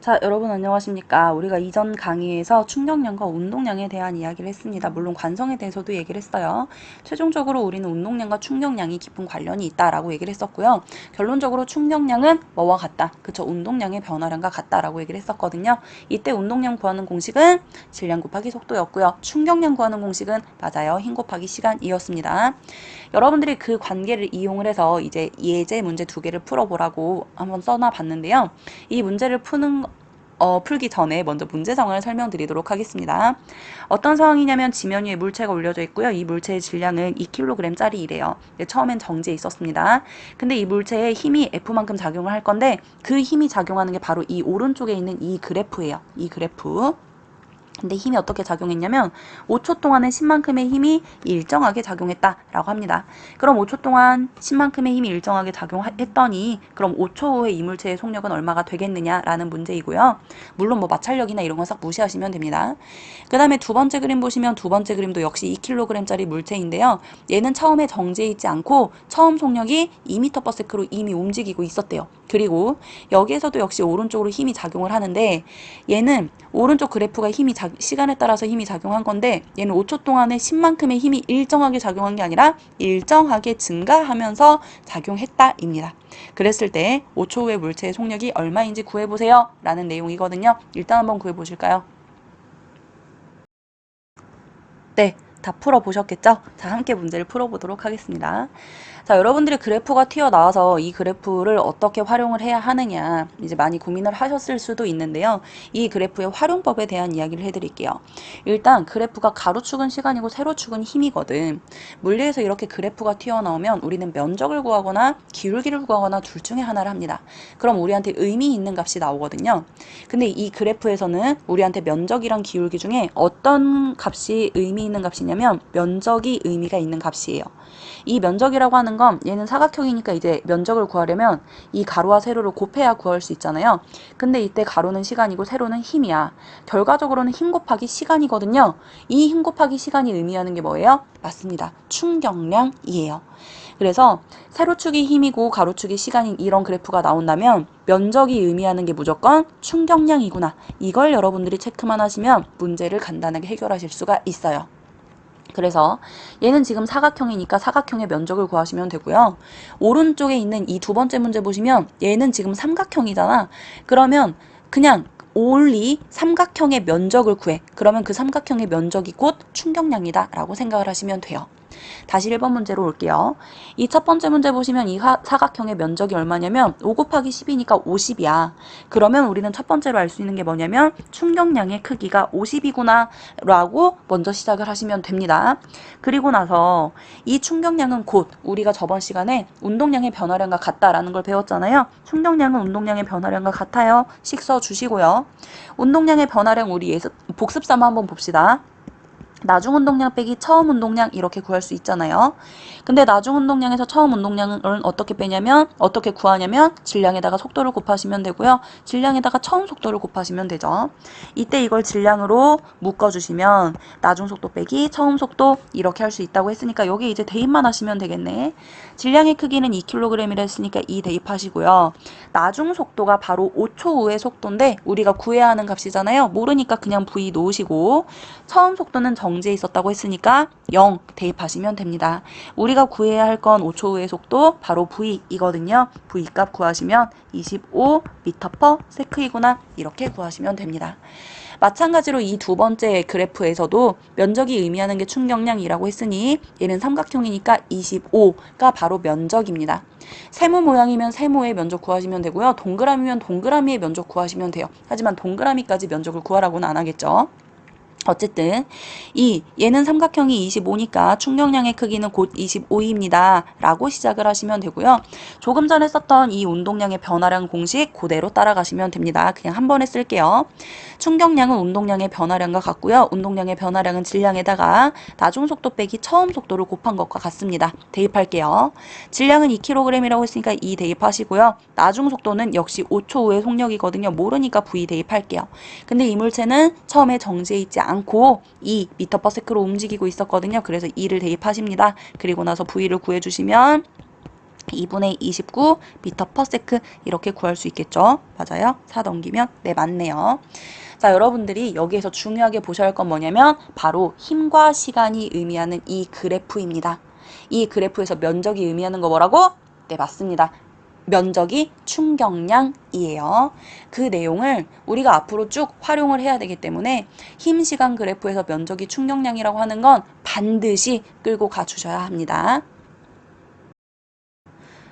자, 여러분 안녕하십니까. 우리가 이전 강의에서 충격량과 운동량에 대한 이야기를 했습니다. 물론 관성에 대해서도 얘기를 했어요. 최종적으로 우리는 운동량과 충격량이 깊은 관련이 있다라고 얘기를 했었고요. 결론적으로 충격량은 뭐와 같다. 그쵸? 운동량의 변화량과 같다라고 얘기를 했었거든요. 이때 운동량 구하는 공식은 질량 곱하기 속도였고요. 충격량 구하는 공식은 맞아요. 힘 곱하기 시간이었습니다. 여러분들이 그 관계를 이용을 해서 이제 예제 문제 2개를 풀어보라고 한번 써놔 봤는데요. 이 문제를 풀기 전에 먼저 문제 상황을 설명드리도록 하겠습니다. 어떤 상황이냐면 지면 위에 물체가 올려져 있고요. 이 물체의 질량은 2kg짜리이래요. 처음엔 정지해 있었습니다. 근데 이 물체에 힘이 F만큼 작용을 할 건데 그 힘이 작용하는 게 바로 이 오른쪽에 있는 이 그래프예요. 이 그래프. 근데 힘이 어떻게 작용했냐면 5초 동안에 10만큼의 힘이 일정하게 작용했다라고 합니다. 그럼 5초 동안 10만큼의 힘이 일정하게 작용했더니 그럼 5초 후에 이물체의 속력은 얼마가 되겠느냐라는 문제이고요. 물론 뭐 마찰력이나 이런 건 싹 무시하시면 됩니다. 그 다음에 두 번째 그림 보시면 두 번째 그림도 역시 2kg짜리 물체인데요. 얘는 처음에 정지해 있지 않고 처음 속력이 2m/s로 이미 움직이고 있었대요. 그리고 여기에서도 역시 오른쪽으로 힘이 작용을 하는데 얘는 오른쪽 그래프가 시간에 따라서 힘이 작용한 건데 얘는 5초 동안에 10만큼의 힘이 일정하게 작용한 게 아니라 일정하게 증가하면서 작용했다입니다. 그랬을 때 5초 후에 물체의 속력이 얼마인지 구해보세요 라는 내용이거든요. 일단 한번 구해보실까요? 네, 다 풀어보셨겠죠? 자, 함께 문제를 풀어보도록 하겠습니다. 자, 여러분들이 그래프가 튀어나와서 이 그래프를 어떻게 활용을 해야 하느냐 이제 많이 고민을 하셨을 수도 있는데요. 이 그래프의 활용법에 대한 이야기를 해드릴게요. 일단 그래프가 가로축은 시간이고 세로축은 힘이거든. 물리에서 이렇게 그래프가 튀어나오면 우리는 면적을 구하거나 기울기를 구하거나 둘 중에 하나를 합니다. 그럼 우리한테 의미 있는 값이 나오거든요. 근데 이 그래프에서는 우리한테 면적이랑 기울기 중에 어떤 값이 의미 있는 값이냐면 면적이 의미가 있는 값이에요. 이 면적이라고 하는 건 얘는 사각형이니까 이제 면적을 구하려면 이 가로와 세로를 곱해야 구할 수 있잖아요. 근데 이때 가로는 시간이고 세로는 힘이야. 결과적으로는 힘 곱하기 시간이거든요. 이 힘 곱하기 시간이 의미하는 게 뭐예요? 맞습니다. 충격량이에요. 그래서 세로축이 힘이고 가로축이 시간인 이런 그래프가 나온다면 면적이 의미하는 게 무조건 충격량이구나. 이걸 여러분들이 체크만 하시면 문제를 간단하게 해결하실 수가 있어요. 그래서 얘는 지금 사각형이니까 사각형의 면적을 구하시면 되고요. 오른쪽에 있는 이 두 번째 문제 보시면 얘는 지금 삼각형이잖아. 그러면 그냥 only 삼각형의 면적을 구해. 그러면 그 삼각형의 면적이 곧 충격량이다 라고 생각을 하시면 돼요. 다시 1번 문제로 올게요. 이 첫 번째 문제 보시면 이 사각형의 면적이 얼마냐면 5 곱하기 10이니까 50이야. 그러면 우리는 첫 번째로 알 수 있는 게 뭐냐면 충격량의 크기가 50이구나 라고 먼저 시작을 하시면 됩니다. 그리고 나서 이 충격량은 곧 우리가 저번 시간에 운동량의 변화량과 같다라는 걸 배웠잖아요. 충격량은 운동량의 변화량과 같아요. 식 써주시고요. 운동량의 변화량 우리 복습삼아 한번 봅시다. 나중 운동량 빼기 처음 운동량 이렇게 구할 수 있잖아요. 근데 나중 운동량에서 처음 운동량을 어떻게 구하냐면 질량에다가 속도를 곱하시면 되고요. 질량에다가 처음 속도를 곱하시면 되죠. 이때 이걸 질량으로 묶어주시면 나중 속도 빼기 처음 속도 이렇게 할 수 있다고 했으니까 여기 이제 대입만 하시면 되겠네. 질량의 크기는 2kg이라 했으니까 2 대입하시고요. 나중 속도가 바로 5초 후의 속도인데 우리가 구해야 하는 값이잖아요. 모르니까 그냥 V 놓으시고 처음 속도는 정지해 있었다고 했으니까 0 대입하시면 됩니다. 우리가 구해야 할 건 5초 후의 속도 바로 V이거든요. V 값 구하시면 25m/s이구나 이렇게 구하시면 됩니다. 마찬가지로 이 두 번째 그래프에서도 면적이 의미하는 게 충격량이라고 했으니 얘는 삼각형이니까 25가 바로 면적입니다. 세모 모양이면 세모의 면적 구하시면 되고요. 동그라미면 동그라미의 면적 구하시면 돼요. 하지만 동그라미까지 면적을 구하라고는 안 하겠죠. 어쨌든 얘는 삼각형이 25니까 충격량의 크기는 곧 25입니다. 라고 시작을 하시면 되고요. 조금 전에 썼던 이 운동량의 변화량 공식 그대로 따라가시면 됩니다. 그냥 한 번에 쓸게요. 충격량은 운동량의 변화량과 같고요. 운동량의 변화량은 질량에다가 나중 속도 빼기 처음 속도를 곱한 것과 같습니다. 대입할게요. 질량은 2kg이라고 했으니까 2 대입하시고요. 나중 속도는 역시 5초 후의 속력이거든요. 모르니까 V 대입할게요. 근데 이 물체는 처음에 정지해 있지 않고 2m/s로 움직이고 있었거든요. 그래서 2를 대입하십니다. 그리고 나서 V를 구해주시면 2분의 29 미터 퍼 세크 이렇게 구할 수 있겠죠? 맞아요? 4 넘기면 네, 맞네요. 자, 여러분들이 여기에서 중요하게 보셔야 할 건 뭐냐면 바로 힘과 시간이 의미하는 이 그래프입니다. 이 그래프에서 면적이 의미하는 거 뭐라고? 네, 맞습니다. 면적이 충격량이에요. 그 내용을 우리가 앞으로 쭉 활용을 해야 되기 때문에 힘, 시간 그래프에서 면적이 충격량이라고 하는 건 반드시 끌고 가주셔야 합니다.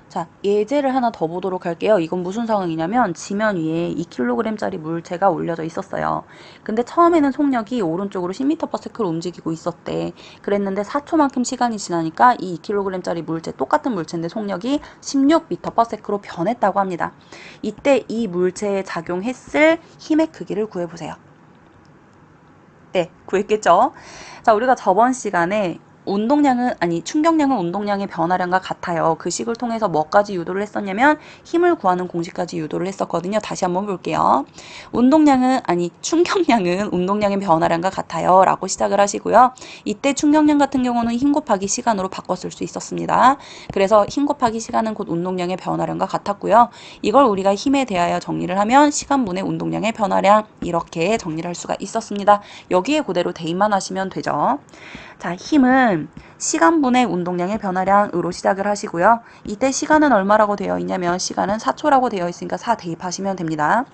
자, 예제를 하나 더 보도록 할게요. 이건 무슨 상황이냐면 지면 위에 2kg짜리 물체가 올려져 있었어요. 근데 처음에는 속력이 오른쪽으로 10m/s로 움직이고 있었대. 그랬는데 4초만큼 시간이 지나니까 이 2kg짜리 물체, 똑같은 물체인데 속력이 16m/s로 변했다고 합니다. 이때 이 물체에 작용했을 힘의 크기를 구해보세요. 네, 구했겠죠? 자, 우리가 저번 시간에 충격량은 운동량의 변화량과 같아요. 그 식을 통해서 뭐까지 유도를 했었냐면 힘을 구하는 공식까지 유도를 했었거든요. 다시 한번 볼게요. 충격량은 운동량의 변화량과 같아요. 라고 시작을 하시고요. 이때 충격량 같은 경우는 힘 곱하기 시간으로 바꿨을 수 있었습니다. 그래서 힘 곱하기 시간은 곧 운동량의 변화량과 같았고요. 이걸 우리가 힘에 대하여 정리를 하면 시간분의 운동량의 변화량 이렇게 정리를 할 수가 있었습니다. 여기에 그대로 대입만 하시면 되죠. 자, 힘은 시간분의 운동량의 변화량으로 시작을 하시고요. 이때 시간은 얼마라고 되어 있냐면 시간은 4초라고 되어 있으니까 4 대입하시면 됩니다.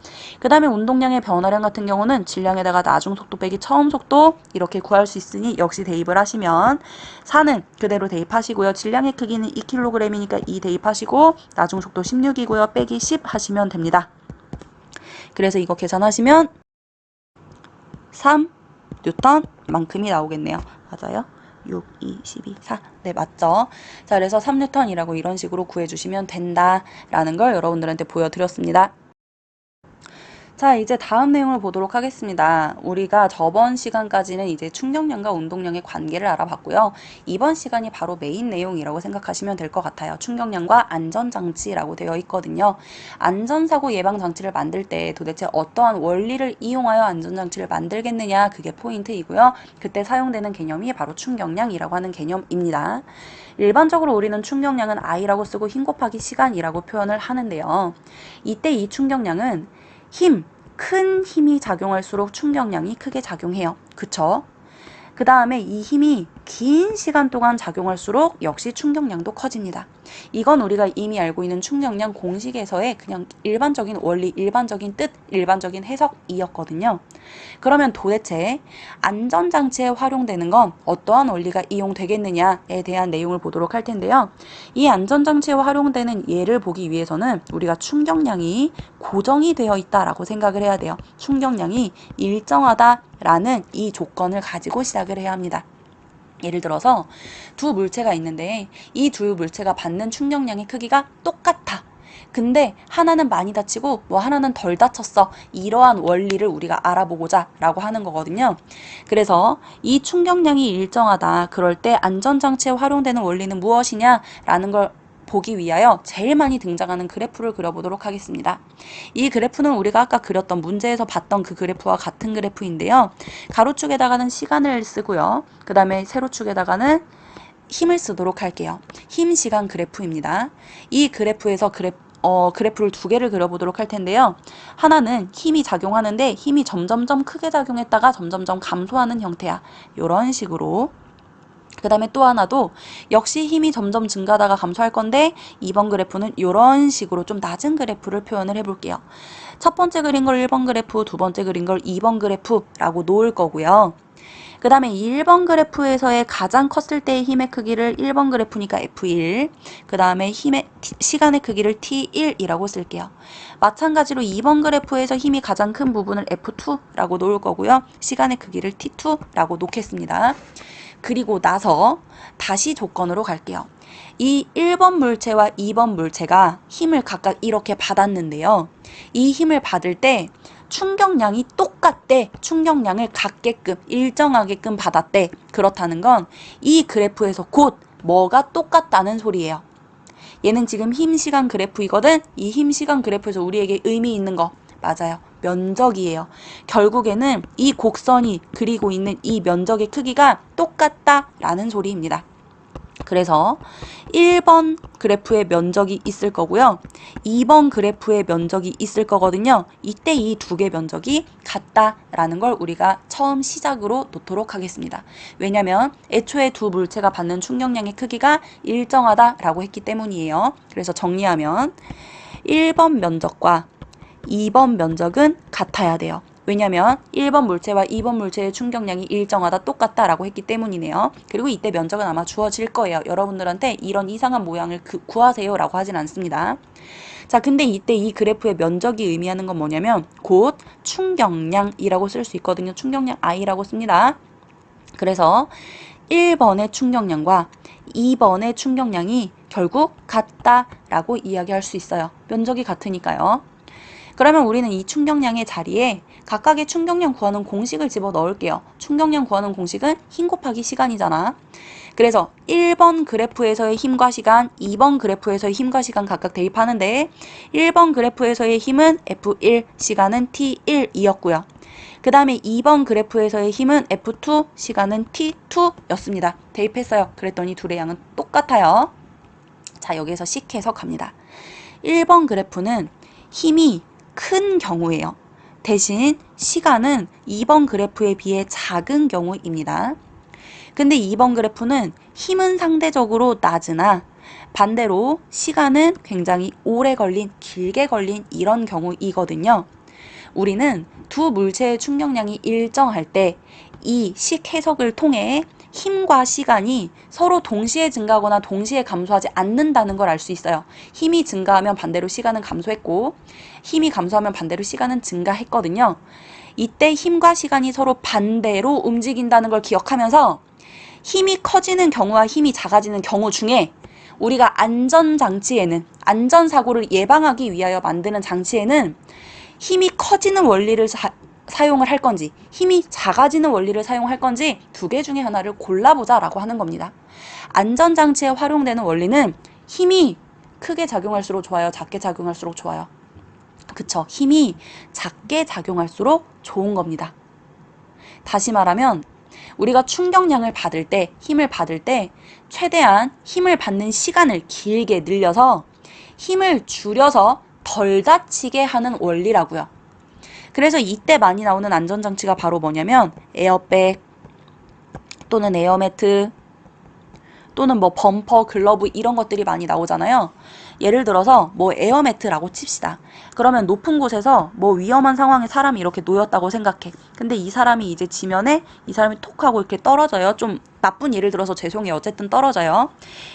그 다음에 운동량의 변화량 같은 경우는 질량에다가 나중 속도 빼기 처음 속도 이렇게 구할 수 있으니 역시 대입을 하시면 4는 그대로 대입하시고요. 질량의 크기는 2kg이니까 2 대입하시고 나중 속도 16이고요. 빼기 10 하시면 됩니다. 그래서 이거 계산하시면 3 뉴턴만큼이 나오겠네요. 맞아요? 6, 2, 12, 4. 네, 맞죠? 자, 그래서 3뉴턴이라고 이런 식으로 구해주시면 된다라는 걸 여러분들한테 보여드렸습니다. 자, 이제 다음 내용을 보도록 하겠습니다. 우리가 저번 시간까지는 이제 충격량과 운동량의 관계를 알아봤고요. 이번 시간이 바로 메인 내용이라고 생각하시면 될 것 같아요. 충격량과 안전장치라고 되어 있거든요. 안전사고 예방장치를 만들 때 도대체 어떠한 원리를 이용하여 안전장치를 만들겠느냐, 그게 포인트이고요. 그때 사용되는 개념이 바로 충격량이라고 하는 개념입니다. 일반적으로 우리는 충격량은 I라고 쓰고 힘 곱하기 시간이라고 표현을 하는데요. 이때 이 충격량은 큰 힘이 작용할수록 충격량이 크게 작용해요. 그쵸? 그 다음에 이 힘이 긴 시간 동안 작용할수록 역시 충격량도 커집니다. 이건 우리가 이미 알고 있는 충격량 공식에서의 그냥 일반적인 원리, 일반적인 뜻, 일반적인 해석이었거든요. 그러면 도대체 안전장치에 활용되는 건 어떠한 원리가 이용되겠느냐에 대한 내용을 보도록 할 텐데요. 이 안전장치에 활용되는 예를 보기 위해서는 우리가 충격량이 고정이 되어 있다라고 생각을 해야 돼요. 충격량이 일정하다라는 이 조건을 가지고 시작을 해야 합니다. 예를 들어서 두 물체가 있는데 이 두 물체가 받는 충격량의 크기가 똑같아. 근데 하나는 많이 다치고 하나는 덜 다쳤어. 이러한 원리를 우리가 알아보고자 라고 하는 거거든요. 그래서 이 충격량이 일정하다. 그럴 때 안전장치에 활용되는 원리는 무엇이냐 라는 걸 보기 위하여 제일 많이 등장하는 그래프를 그려보도록 하겠습니다. 이 그래프는 우리가 아까 그렸던 문제에서 봤던 그 그래프와 같은 그래프인데요. 가로축에다가는 시간을 쓰고요. 그 다음에 세로축에다가는 힘을 쓰도록 할게요. 힘, 시간 그래프입니다. 이 그래프에서 그래프를 두 개를 그려보도록 할 텐데요. 하나는 힘이 작용하는데 힘이 점점점 크게 작용했다가 점점점 감소하는 형태야. 이런 식으로. 그 다음에 또 하나도 역시 힘이 점점 증가하다가 감소할 건데 2번 그래프는 이런 식으로 좀 낮은 그래프를 표현을 해볼게요. 첫 번째 그린 걸 1번 그래프, 두 번째 그린 걸 2번 그래프라고 놓을 거고요. 그 다음에 1번 그래프에서의 가장 컸을 때의 힘의 크기를 1번 그래프니까 F1, 그 다음에 시간의 크기를 T1이라고 쓸게요. 마찬가지로 2번 그래프에서 힘이 가장 큰 부분을 F2라고 놓을 거고요. 시간의 크기를 T2라고 놓겠습니다. 그리고 나서 다시 조건으로 갈게요. 이 1번 물체와 2번 물체가 힘을 각각 이렇게 받았는데요. 이 힘을 받을 때 충격량이 똑같대. 충격량을 같게끔 일정하게끔 받았대. 그렇다는 건 이 그래프에서 곧 뭐가 똑같다는 소리예요. 얘는 지금 힘 시간 그래프이거든. 이 힘 시간 그래프에서 우리에게 의미 있는 거 맞아요. 면적이에요. 결국에는 이 곡선이 그리고 있는 이 면적의 크기가 똑같다라는 소리입니다. 그래서 1번 그래프의 면적이 있을 거고요. 2번 그래프의 면적이 있을 거거든요. 이때 이 두 개 면적이 같다라는 걸 우리가 처음 시작으로 놓도록 하겠습니다. 왜냐면 애초에 두 물체가 받는 충격량의 크기가 일정하다라고 했기 때문이에요. 그래서 정리하면 1번 면적과 2번 면적은 같아야 돼요. 왜냐면 1번 물체와 2번 물체의 충격량이 일정하다 똑같다라고 했기 때문이네요. 그리고 이때 면적은 아마 주어질 거예요. 여러분들한테 이런 이상한 모양을 구하세요 라고 하진 않습니다. 자, 근데 이때 이 그래프의 면적이 의미하는 건 뭐냐면 곧 충격량이라고 쓸 수 있거든요. 충격량 I라고 씁니다. 그래서 1번의 충격량과 2번의 충격량이 결국 같다라고 이야기할 수 있어요. 면적이 같으니까요. 그러면 우리는 이 충격량의 자리에 각각의 충격량 구하는 공식을 집어넣을게요. 충격량 구하는 공식은 힘 곱하기 시간이잖아. 그래서 1번 그래프에서의 힘과 시간, 2번 그래프에서의 힘과 시간 각각 대입하는데 1번 그래프에서의 힘은 F1, 시간은 T1이었고요. 그 다음에 2번 그래프에서의 힘은 F2, 시간은 T2였습니다. 대입했어요. 그랬더니 둘의 양은 똑같아요. 자, 여기에서 식 해석합니다. 1번 그래프는 힘이 큰 경우예요. 대신 시간은 2번 그래프에 비해 작은 경우입니다. 근데 2번 그래프는 힘은 상대적으로 낮으나 반대로 시간은 굉장히 오래 걸린, 길게 걸린 이런 경우이거든요. 우리는 두 물체의 충격량이 일정할 때 이 식 해석을 통해 힘과 시간이 서로 동시에 증가하거나 동시에 감소하지 않는다는 걸 알 수 있어요. 힘이 증가하면 반대로 시간은 감소했고 힘이 감소하면 반대로 시간은 증가했거든요. 이때 힘과 시간이 서로 반대로 움직인다는 걸 기억하면서 힘이 커지는 경우와 힘이 작아지는 경우 중에 우리가 안전장치에는, 안전사고를 예방하기 위하여 만드는 장치에는 힘이 커지는 원리를 사용을 할 건지 힘이 작아지는 원리를 사용할 건지 두 개 중에 하나를 골라보자 라고 하는 겁니다. 안전장치에 활용되는 원리는 힘이 크게 작용할수록 좋아요? 작게 작용할수록 좋아요? 그쵸. 힘이 작게 작용할수록 좋은 겁니다. 다시 말하면 우리가 충격량을 받을 때, 힘을 받을 때 최대한 힘을 받는 시간을 길게 늘려서 힘을 줄여서 덜 다치게 하는 원리라고요. 그래서 이때 많이 나오는 안전장치가 바로 뭐냐면 에어백 또는 에어매트 또는 뭐 범퍼, 글러브 이런 것들이 많이 나오잖아요. 예를 들어서 뭐 에어매트라고 칩시다. 그러면 높은 곳에서 뭐 위험한 상황에 사람이 이렇게 놓였다고 생각해. 근데 이 사람이 이제 지면에 이 사람이 톡 하고 이렇게 떨어져요. 좀 나쁜 예를 들어서 죄송해요. 어쨌든 떨어져요.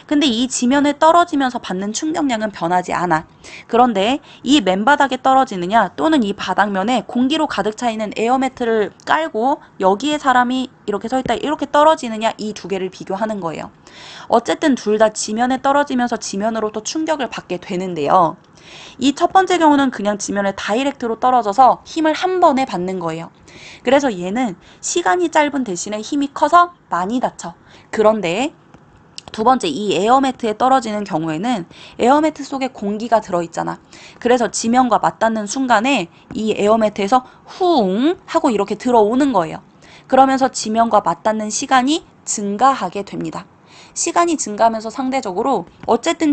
근데 이 지면에 떨어지면서 받는 충격량은 변하지 않아. 그런데 이 맨바닥에 떨어지느냐 또는 이 바닥면에 공기로 가득 차 있는 에어매트를 깔고 여기에 사람이 이렇게 서 있다 이렇게 떨어지느냐 이 두 개를 비교하는 거예요. 어쨌든 둘 다 지면에 떨어지면서 지면으로부터 충격을 받게 되는데요. 이 첫 번째 경우는 그냥 지면에 다이렉트로 떨어져서 힘을 한 번에 받는 거예요. 그래서 얘는 시간이 짧은 대신에 힘이 커서 많이 다쳐. 그런데 두 번째 이 에어매트에 떨어지는 경우에는 에어매트 속에 공기가 들어있잖아. 그래서 지면과 맞닿는 순간에 이 에어매트에서 후웅 하고 이렇게 들어오는 거예요. 그러면서 지면과 맞닿는 시간이 증가하게 됩니다. 시간이 증가하면서 상대적으로 어쨌든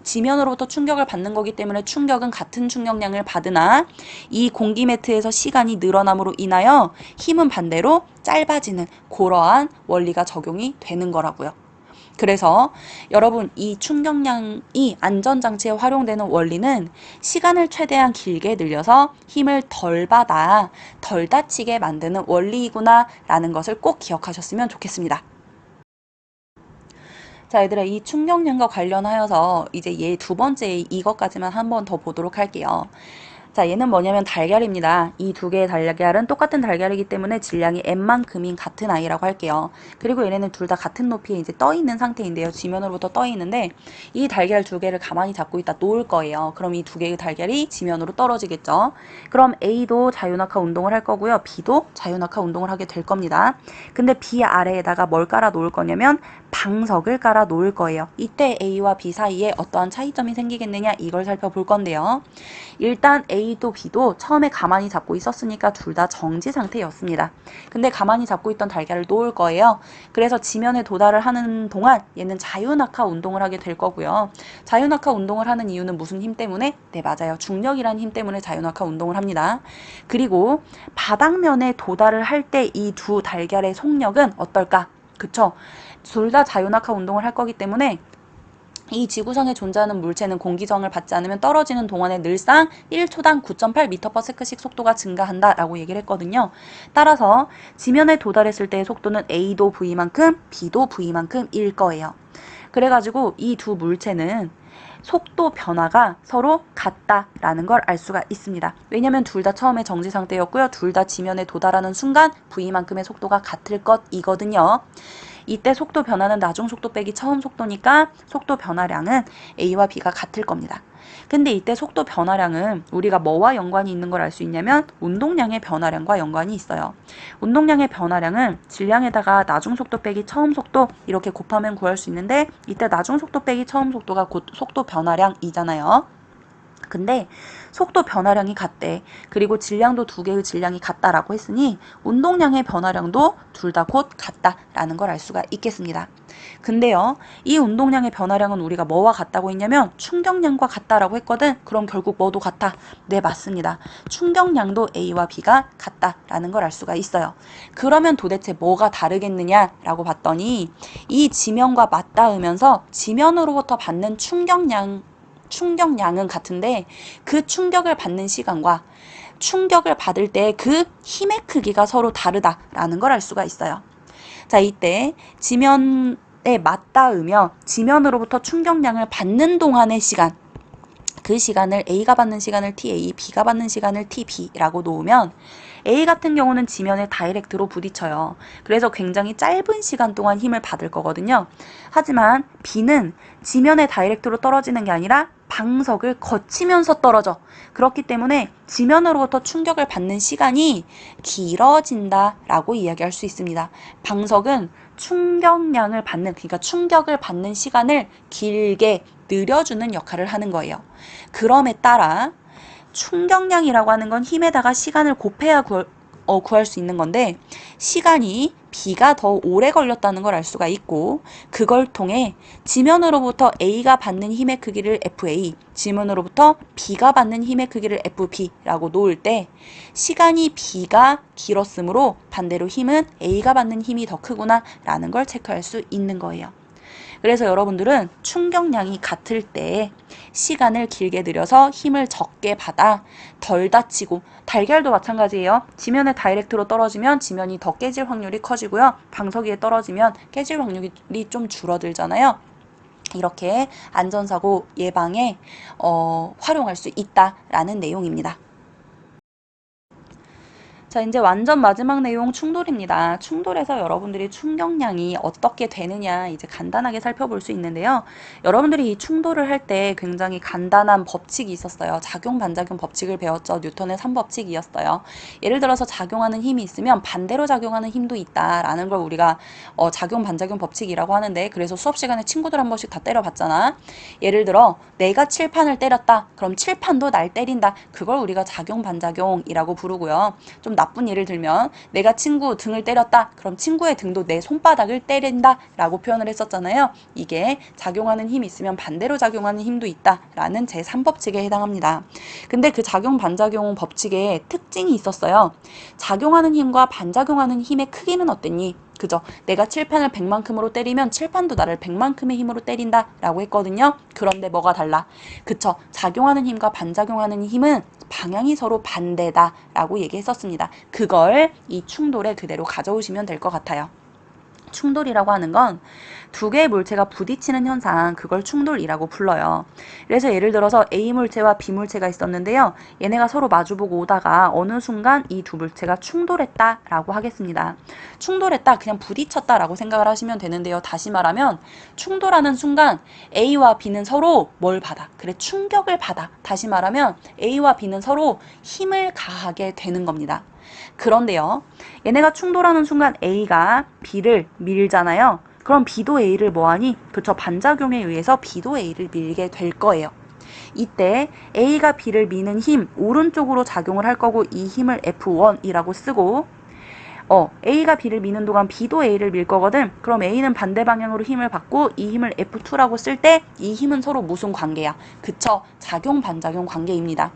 지면으로부터 충격을 받는 거기 때문에 충격은 같은 충격량을 받으나 이 공기 매트에서 시간이 늘어남으로 인하여 힘은 반대로 짧아지는 그러한 원리가 적용이 되는 거라고요. 그래서 여러분 이 충격량이 안전장치에 활용되는 원리는 시간을 최대한 길게 늘려서 힘을 덜 받아 덜 다치게 만드는 원리이구나 라는 것을 꼭 기억하셨으면 좋겠습니다. 자, 얘들아, 이 충격량과 관련하여서 이제 얘 두 번째 이것까지만 한번 더 보도록 할게요. 자, 얘는 뭐냐면 달걀입니다. 이 두 개의 달걀은 똑같은 달걀이기 때문에 질량이 n만큼인 같은 아이라고 할게요. 그리고 얘네는 둘 다 같은 높이에 이제 떠 있는 상태인데요. 지면으로부터 떠 있는데 이 달걀 두 개를 가만히 잡고 있다 놓을 거예요. 그럼 이 두 개의 달걀이 지면으로 떨어지겠죠. 그럼 A도 자유낙하 운동을 할 거고요. B도 자유낙하 운동을 하게 될 겁니다. 근데 B 아래에다가 뭘 깔아 놓을 거냐면 방석을 깔아 놓을 거예요. 이때 A와 B 사이에 어떠한 차이점이 생기겠느냐 이걸 살펴볼 건데요. 일단 A A도 B도 처음에 가만히 잡고 있었으니까 둘 다 정지 상태였습니다. 근데 가만히 잡고 있던 달걀을 놓을 거예요. 그래서 지면에 도달을 하는 동안 얘는 자유낙하 운동을 하게 될 거고요. 자유낙하 운동을 하는 이유는 무슨 힘 때문에? 네, 맞아요. 중력이라는 힘 때문에 자유낙하 운동을 합니다. 그리고 바닥면에 도달을 할 때 이 두 달걀의 속력은 어떨까? 그쵸? 둘 다 자유낙하 운동을 할 거기 때문에 이 지구상에 존재하는 물체는 공기저항을 받지 않으면 떨어지는 동안에 늘상 1초당 9.8m/s씩 속도가 증가한다 라고 얘기를 했거든요. 따라서 지면에 도달했을 때의 속도는 A도 V만큼 B도 V만큼일 거예요. 그래가지고 이 두 물체는 속도 변화가 서로 같다라는 걸 알 수가 있습니다. 왜냐면 둘 다 처음에 정지 상태였고요. 둘 다 지면에 도달하는 순간 V만큼의 속도가 같을 것이거든요. 이때 속도 변화는 나중 속도 빼기 처음 속도니까 속도 변화량은 A와 B가 같을 겁니다. 근데 이때 속도 변화량은 우리가 뭐와 연관이 있는 걸 알 수 있냐면 운동량의 변화량과 연관이 있어요. 운동량의 변화량은 질량에다가 나중 속도 빼기 처음 속도 이렇게 곱하면 구할 수 있는데 이때 나중 속도 빼기 처음 속도가 곧 속도 변화량이잖아요. 근데 속도 변화량이 같대. 그리고 질량도 두 개의 질량이 같다라고 했으니 운동량의 변화량도 둘 다 곧 같다라는 걸 알 수가 있겠습니다. 근데요, 이 운동량의 변화량은 우리가 뭐와 같다고 했냐면 충격량과 같다라고 했거든. 그럼 결국 뭐도 같아? 네, 맞습니다. 충격량도 A와 B가 같다라는 걸 알 수가 있어요. 그러면 도대체 뭐가 다르겠느냐라고 봤더니 이 지면과 맞닿으면서 지면으로부터 받는 충격량은 같은데 그 충격을 받는 시간과 충격을 받을 때 그 힘의 크기가 서로 다르다라는 걸 알 수가 있어요. 자, 이때 지면에 맞닿으며 지면으로부터 충격량을 받는 동안의 시간, 그 시간을 A가 받는 시간을 TA, B가 받는 시간을 TB라고 놓으면 A 같은 경우는 지면에 다이렉트로 부딪혀요. 그래서 굉장히 짧은 시간 동안 힘을 받을 거거든요. 하지만 B는 지면에 다이렉트로 떨어지는 게 아니라 방석을 거치면서 떨어져. 그렇기 때문에 지면으로부터 충격을 받는 시간이 길어진다라고 이야기할 수 있습니다. 방석은 충격량을 받는, 그러니까 충격을 받는 시간을 길게 늘려주는 역할을 하는 거예요. 그럼에 따라 충격량이라고 하는 건 힘에다가 시간을 곱해야 구할 수 있는 건데 시간이 B가 더 오래 걸렸다는 걸 알 수가 있고 그걸 통해 지면으로부터 A가 받는 힘의 크기를 FA, 지면으로부터 B가 받는 힘의 크기를 FB라고 놓을 때 시간이 B가 길었으므로 반대로 힘은 A가 받는 힘이 더 크구나 라는 걸 체크할 수 있는 거예요. 그래서 여러분들은 충격량이 같을 때 시간을 길게 들여서 힘을 적게 받아 덜 다치고 달걀도 마찬가지예요. 지면에 다이렉트로 떨어지면 지면이 더 깨질 확률이 커지고요. 방석 위에 떨어지면 깨질 확률이 좀 줄어들잖아요. 이렇게 안전사고 예방에 활용할 수 있다라는 내용입니다. 자, 이제 완전 마지막 내용 충돌입니다. 충돌에서 여러분들이 충격량이 어떻게 되느냐 이제 간단하게 살펴볼 수 있는데요. 여러분들이 이 충돌을 할 때 굉장히 간단한 법칙이 있었어요. 작용, 반작용 법칙을 배웠죠. 뉴턴의 3법칙이었어요. 예를 들어서 작용하는 힘이 있으면 반대로 작용하는 힘도 있다라는 걸 우리가 작용, 반작용 법칙이라고 하는데 그래서 수업 시간에 친구들 한 번씩 다 때려봤잖아. 예를 들어 내가 칠판을 때렸다. 그럼 칠판도 날 때린다. 그걸 우리가 작용, 반작용이라고 부르고요. 좀 나쁜 예를 들면 내가 친구 등을 때렸다. 그럼 친구의 등도 내 손바닥을 때린다 라고 표현을 했었잖아요. 이게 작용하는 힘이 있으면 반대로 작용하는 힘도 있다 라는 제3법칙에 해당합니다. 근데 그 작용 반작용 법칙에 특징이 있었어요. 작용하는 힘과 반작용하는 힘의 크기는 어땠니? 그죠? 내가 칠판을 100만큼으로 때리면 칠판도 나를 100만큼의 힘으로 때린다 라고 했거든요. 그런데 뭐가 달라? 그쵸? 작용하는 힘과 반작용하는 힘은 방향이 서로 반대다 라고 얘기했었습니다. 그걸 이 충돌에 그대로 가져오시면 될 것 같아요. 충돌이라고 하는 건 두 개의 물체가 부딪히는 현상, 그걸 충돌이라고 불러요. 그래서 예를 들어서 A 물체와 B 물체가 있었는데요. 얘네가 서로 마주보고 오다가 어느 순간 이 두 물체가 충돌했다라고 하겠습니다. 충돌했다, 그냥 부딪혔다라고 생각을 하시면 되는데요. 다시 말하면 충돌하는 순간 A와 B는 서로 뭘 받아? 그래, 충격을 받아. 다시 말하면 A와 B는 서로 힘을 가하게 되는 겁니다. 그런데요, 얘네가 충돌하는 순간 A가 B를 밀잖아요. 그럼 B도 A를 뭐하니? 그쵸, 반작용에 의해서 B도 A를 밀게 될 거예요. 이때 A가 B를 미는 힘 오른쪽으로 작용을 할 거고 이 힘을 F1이라고 쓰고 A가 B를 미는 동안 B도 A를 밀 거거든. 그럼 A는 반대 방향으로 힘을 받고 이 힘을 F2라고 쓸 때 이 힘은 서로 무슨 관계야? 그쵸? 작용 반작용 관계입니다.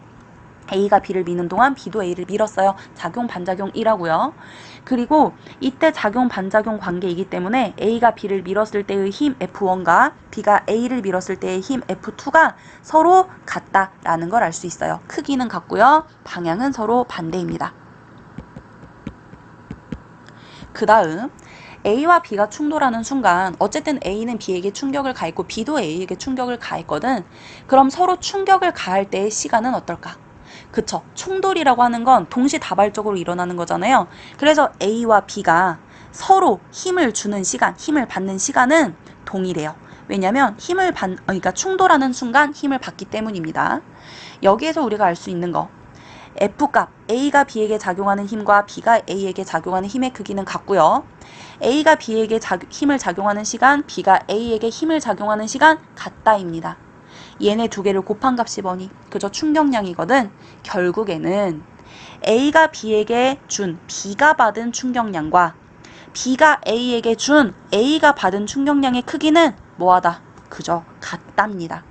A가 B를 미는 동안 B도 A를 밀었어요. 작용 반작용이라고요. 그리고 이때 작용 반작용 관계이기 때문에 A가 B를 밀었을 때의 힘 F1과 B가 A를 밀었을 때의 힘 F2가 서로 같다라는 걸 알 수 있어요. 크기는 같고요. 방향은 서로 반대입니다. 그 다음 A와 B가 충돌하는 순간 어쨌든 A는 B에게 충격을 가했고 B도 A에게 충격을 가했거든. 그럼 서로 충격을 가할 때의 시간은 어떨까? 그쵸. 충돌이라고 하는 건 동시다발적으로 일어나는 거잖아요. 그래서 A와 B가 서로 힘을 주는 시간, 힘을 받는 시간은 동일해요. 왜냐면 그러니까 충돌하는 순간 힘을 받기 때문입니다. 여기에서 우리가 알 수 있는 거. F값, A가 B에게 작용하는 힘과 B가 A에게 작용하는 힘의 크기는 같고요. A가 B에게 힘을 작용하는 시간, B가 A에게 힘을 작용하는 시간 같다입니다. 얘네 두 개를 곱한 값이 뭐니? 그저 충격량이거든. 결국에는 A가 B에게 준 B가 받은 충격량과 B가 A에게 준 A가 받은 충격량의 크기는 뭐하다? 그저 같답니다.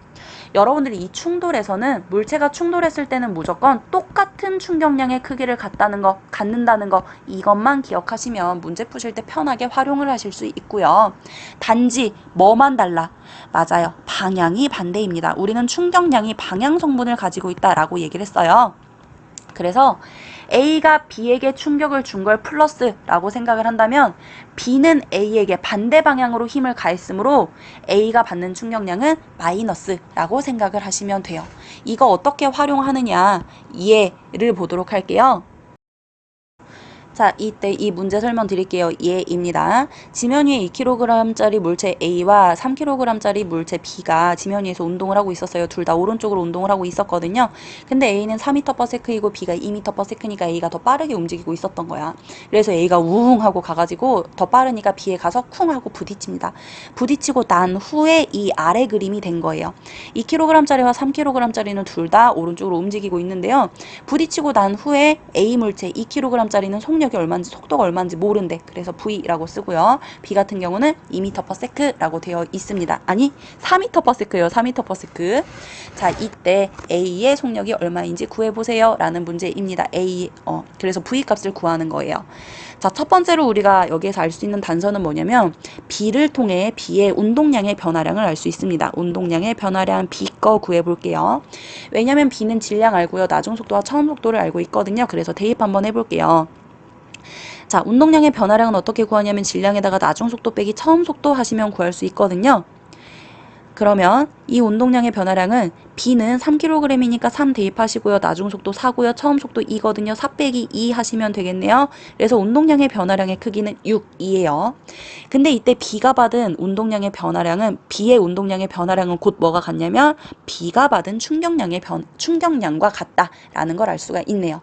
여러분들이 이 충돌에서는 물체가 충돌했을 때는 무조건 똑같은 충격량의 크기를 갖는다는 거 이것만 기억하시면 문제 푸실 때 편하게 활용을 하실 수 있고요. 단지 뭐만 달라? 맞아요. 방향이 반대입니다. 우리는 충격량이 방향 성분을 가지고 있다라고 얘기를 했어요. 그래서 A가 B에게 충격을 준 걸 플러스라고 생각을 한다면 B는 A에게 반대 방향으로 힘을 가했으므로 A가 받는 충격량은 마이너스라고 생각을 하시면 돼요. 이거 어떻게 활용하느냐 예를 보도록 할게요. 자, 이때 이 문제 설명드릴게요. 예입니다. 지면 위에 2kg짜리 물체 A와 3kg짜리 물체 B가 지면 위에서 운동을 하고 있었어요. 둘 다 오른쪽으로 운동을 하고 있었거든요. 근데 A는 4m/s이고 B가 2m/s니까 A가 더 빠르게 움직이고 있었던 거야. 그래서 A가 우웅 하고 가가지고 더 빠르니까 B에 가서 쿵 하고 부딪힙니다. 부딪히고 난 후에 이 아래 그림이 된 거예요. 2kg짜리와 3kg짜리는 둘 다 오른쪽으로 움직이고 있는데요. 부딪히고 난 후에 A 물체 2kg짜리는 속력이 얼마인지 속도가 얼마인지 모른대. 그래서 V라고 쓰고요. B 같은 경우는 2m/s라고 되어 있습니다. 아니 4m/s예요. 4m/s. 자, 이때 A의 속력이 얼마인지 구해보세요 라는 문제입니다. 그래서 V 값을 구하는 거예요. 자, 첫 번째로 우리가 여기에서 알 수 있는 단서는 뭐냐면 B를 통해 B의 운동량의 변화량을 알 수 있습니다. 운동량의 변화량 B 거 구해볼게요. 왜냐면 B는 질량 알고요. 나중 속도와 처음 속도를 알고 있거든요. 그래서 대입 한번 해볼게요. 자, 운동량의 변화량은 어떻게 구하냐면 질량에다가 나중 속도 빼기 처음 속도 하시면 구할 수 있거든요. 그러면 이 운동량의 변화량은 B는 3kg이니까 3 대입하시고요. 나중 속도 4고요. 처음 속도 2거든요. 4 빼기 2 하시면 되겠네요. 그래서 운동량의 변화량의 크기는 6, 2예요. 근데 이때 B가 받은 운동량의 변화량은 B의 운동량의 변화량은 곧 뭐가 같냐면 B가 받은 충격량과 같다라는 걸 알 수가 있네요.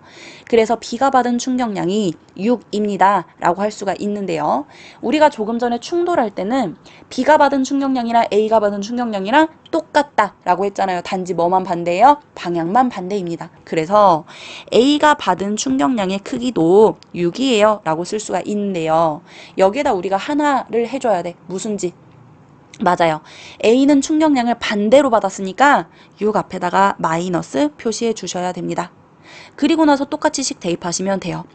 그래서 B가 받은 충격량이 6입니다. 라고 할 수가 있는데요. 우리가 조금 전에 충돌할 때는 B가 받은 충격량이랑 A가 받은 충격량이랑 똑같다라고 했잖아요. 단지 뭐만 반대예요? 방향만 반대입니다. 그래서 A가 받은 충격량의 크기도 6이에요. 라고 쓸 수가 있는데요. 여기에다 우리가 하나를 해줘야 돼. 무슨지. 맞아요. A는 충격량을 반대로 받았으니까 6 앞에다가 마이너스 표시해 주셔야 됩니다. 그리고 나서 똑같이 식 대입하시면 돼요.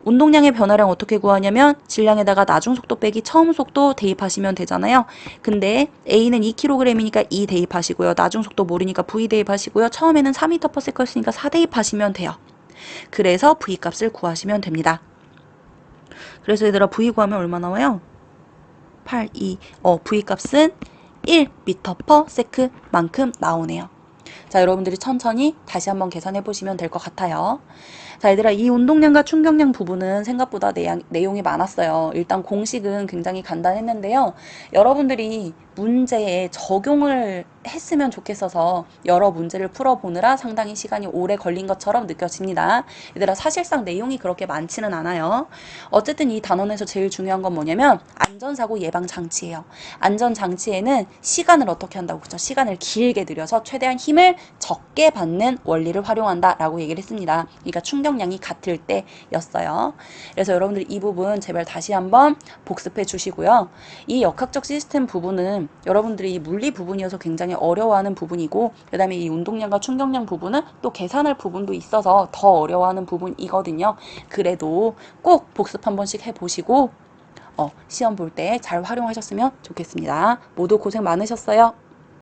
운동량의 변화량 어떻게 구하냐면 질량에다가 나중 속도 빼기 처음 속도 대입하시면 되잖아요. 근데 A는 2kg이니까 2 대입하시고요. 나중 속도 모르니까 V 대입하시고요. 처음에는 4m/s였으니까 4 대입하시면 돼요. 그래서 V 값을 구하시면 됩니다. 그래서 얘들아 V 구하면 얼마 나와요? 8, 2. V 값은 1m/s 만큼 나오네요. 자, 여러분들이 천천히 다시 한번 계산해 보시면 될 것 같아요. 자, 얘들아, 이 운동량과 충격량 부분은 생각보다 내용이 많았어요. 일단 공식은 굉장히 간단했는데요. 여러분들이 문제에 적용을 했으면 좋겠어서 여러 문제를 풀어보느라 상당히 시간이 오래 걸린 것처럼 느껴집니다. 얘들아, 사실상 내용이 그렇게 많지는 않아요. 어쨌든 이 단원에서 제일 중요한 건 뭐냐면 안전사고 예방장치예요. 안전장치에는 시간을 어떻게 한다고, 그죠? 시간을 길게 들여서 최대한 힘을 적게 받는 원리를 활용한다 라고 얘기를 했습니다. 그러니까 충격량이 같을 때였어요. 그래서 여러분들 이 부분 제발 다시 한번 복습해 주시고요. 이 역학적 시스템 부분은 여러분들이 이 물리 부분이어서 굉장히 어려워하는 부분이고, 그 다음에 이 운동량과 충격량 부분은 또 계산할 부분도 있어서 더 어려워하는 부분이거든요. 그래도 꼭 복습 한 번씩 해보시고 시험 볼 때 잘 활용하셨으면 좋겠습니다. 모두 고생 많으셨어요.